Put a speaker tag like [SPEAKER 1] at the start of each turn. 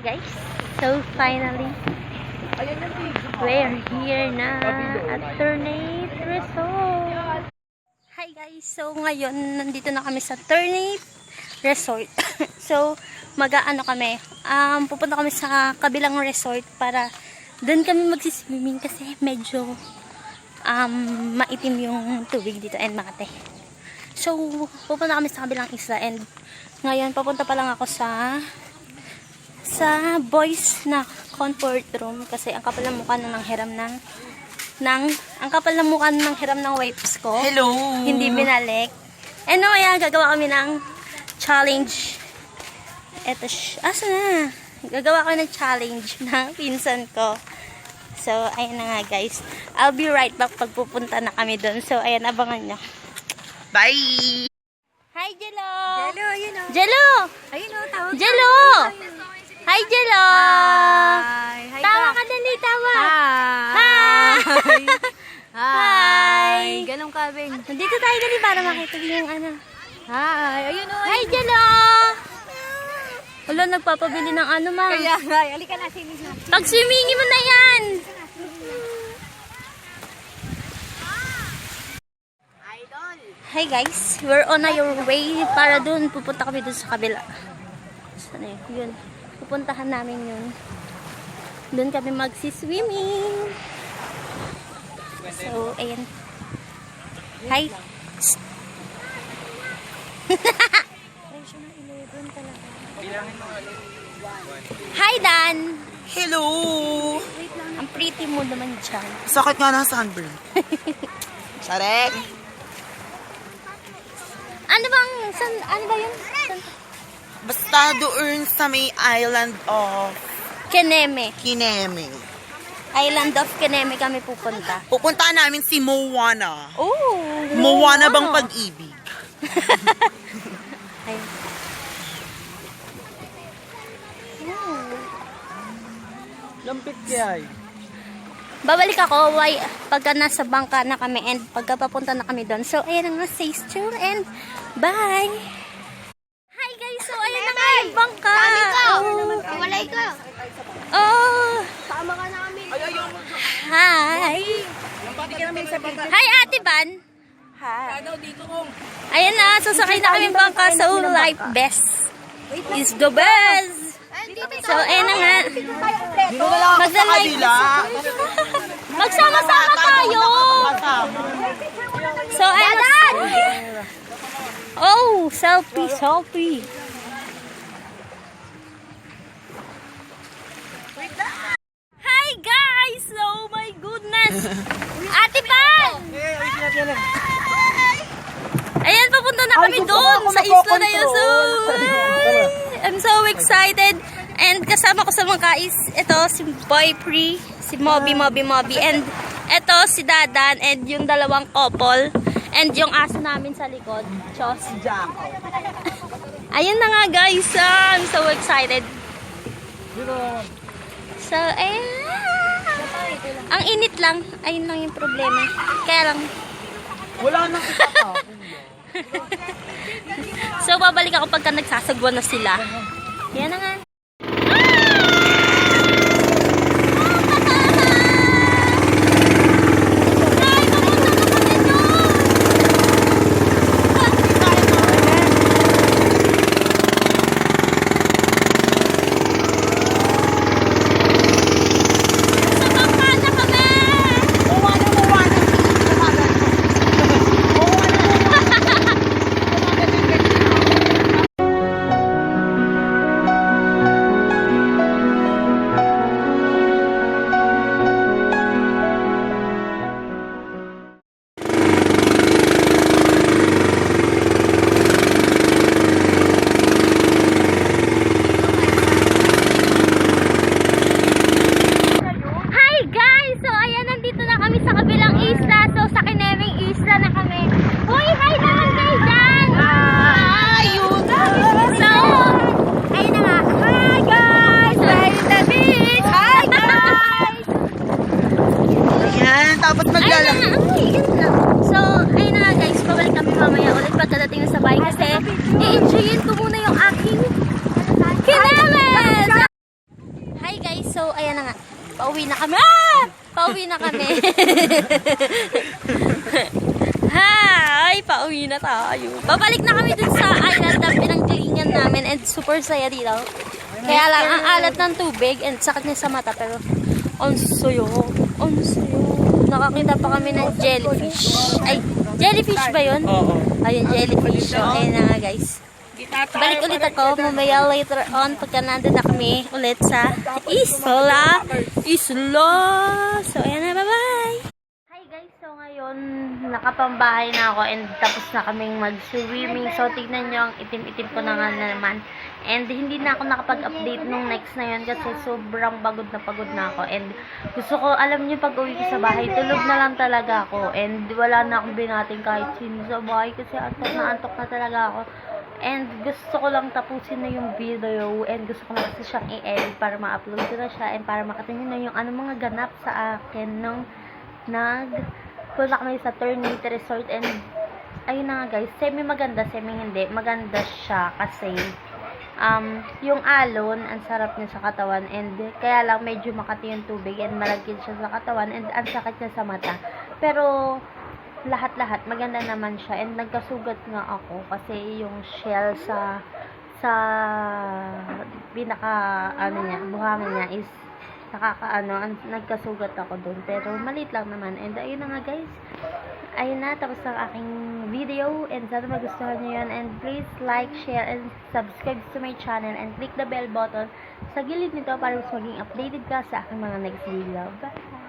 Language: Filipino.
[SPEAKER 1] guys, so finally we're here na at Ternate Resort. Hi guys, so ngayon nandito na kami sa Ternate Resort. So mag-aano kami, pupunta kami sa kabilang resort para doon kami magsiswimming kasi medyo maitim yung tubig dito and makate. So pupunta kami sa kabilang isla and ngayon papunta pa lang ako sa boys na comfort room kasi ang kapal ng mukha na ng hiram ang kapal ng mukha ng hiram ng wipes ko.
[SPEAKER 2] Hello!
[SPEAKER 1] Hindi binalik. And mamaya gagawa kami ng challenge. Eto, asa na? Gagawa kami ng challenge ng pinsan ko. So, ayan na nga guys. I'll be right back pag pupunta na kami doon. So, ayan, abangan nyo.
[SPEAKER 2] Bye!
[SPEAKER 1] Hi, Jello!
[SPEAKER 3] Jello, ayun o.
[SPEAKER 1] Jello!
[SPEAKER 3] Ayun o, tawag.
[SPEAKER 1] Jello! Hi, Jello!
[SPEAKER 3] Hi! Hi
[SPEAKER 1] Tawa
[SPEAKER 3] ka.
[SPEAKER 1] ka dali, tawa!
[SPEAKER 3] Hi!
[SPEAKER 1] Hi!
[SPEAKER 3] Ganun ka, Beng.
[SPEAKER 1] Nandito tayo dali para makita niyo yung ano.
[SPEAKER 3] Hi! Ayun o.
[SPEAKER 1] Hi, Jello! Wala, nagpapabili ng ano, ma.
[SPEAKER 3] Kaya nga, alika na, sinis na.
[SPEAKER 1] Pag-swimmingin mo na yan! Hi guys, we're on our way para dun. Pupunta kami dun sa kabila. Saan eh? Yun. Pupuntahan namin yun. Dun kami magsiswimming. So, ayan. Hi. Hi, Dan.
[SPEAKER 2] Hello!
[SPEAKER 1] Ang pretty mo naman dyan.
[SPEAKER 2] Sakit nga ng sunburn. Sarek!
[SPEAKER 1] Ano bang, ano ba yun?
[SPEAKER 2] Basta doon sa may island of
[SPEAKER 1] Keneme.
[SPEAKER 2] Kineme.
[SPEAKER 1] Island of Keneme kami pupunta.
[SPEAKER 2] Pupunta namin si Moana.
[SPEAKER 1] Oh!
[SPEAKER 2] Moana bang pag-ibig?
[SPEAKER 1] Ayun.
[SPEAKER 2] Lampit kaya
[SPEAKER 1] Babalik ako pagka nasa bangka na kami and pagka papunta na kami doon. So, ayan na nga. Stay tuned and bye! Hi guys! So, ayan na nga yung bangka.
[SPEAKER 3] Kami ko!
[SPEAKER 1] Oh.
[SPEAKER 3] Walay ko!
[SPEAKER 1] Oh!
[SPEAKER 3] Tama ka namin.
[SPEAKER 1] Hi! Hi, Ate Ban!
[SPEAKER 2] Hi.
[SPEAKER 1] Ayan na, sasakay na kami bangka. So, life best is the best! So, ayan na nga. Magdalay. Magsama-sama tayo! So, ayan na. Oh, selfie, selfie. Hi guys! Oh my goodness! Ate Pan! Ayan, papunta na kami doon sa isla na yun. So, I'm so excited. And kasama ko sa mga kais, ito si Boy Pre, si Moby, and ito si Dadan, and yung dalawang couple, and yung aso namin sa likod, Chos. Ayun na nga guys, I'm so excited. So, ang init lang, ayun lang yung problema. Kaya lang,
[SPEAKER 2] Wala nang kita.
[SPEAKER 1] so, babalik ako pagka nagsasagwa na sila. Yan na nga.
[SPEAKER 2] Tapos maglalakad.
[SPEAKER 1] So, ayun na nga guys, pabalik kami mamaya ulit pagkadating sa bahay kasi i-enjoyin ko muna yung aking kinemes! So, ayan na nga. Pauwi na kami. Ah! Pauwi na kami. Hi! Pauwi na tayo. Babalik na kami dun sa island na pinanggalingan namin and super saya dito. Kaya lang, ang alat ng tubig and sakit niya sa mata pero ang sayo. Ang sayo. Nakakita pa kami ng jellyfish. Ay, jellyfish ba yun?
[SPEAKER 2] Oo.
[SPEAKER 1] Ayun, jellyfish. So, ayun na nga guys. Balik ulit ako mamaya later on pagka nandun na kami ulit sa Isla. So, ayan na, bye-bye! Hi guys, so ngayon nakapambahay na ako and tapos na kaming mag-swimming. So, tignan nyo ang itim-itim ko na nga naman. And hindi na ako nakapag-update nung next na yun kasi sobrang pagod na ako. And gusto ko, alam nyo, pag uwi ko sa bahay, tulog na lang talaga ako. And wala na akong binating kahit sino sa bahay kasi antok na talaga ako. And gusto ko lang tapusin na yung video and gusto ko na kasi siyang i-edit para ma-upload ko na siya and para makatingin na yung mga ganap sa akin nung nagpunta kami sa Ternate Resort. And ayun na nga guys, semi maganda, semi hindi. Maganda siya kasi yung alon, ang sarap niya sa katawan and kaya lang medyo makati yung tubig and malagkit siya sa katawan and ang sakit niya sa mata. Pero lahat-lahat maganda naman siya and nagkasugat nga ako kasi yung shell sa pinaka niya, buhangin niya is nagkasugat ako doon pero maliit lang naman. And ayun na nga guys, ayun na, tapos ang aking video and sana magustuhan nyo yun and please like, share and subscribe to my channel and click the bell button sa gilid nito para mas maging updated ka sa aking mga next video. Bye!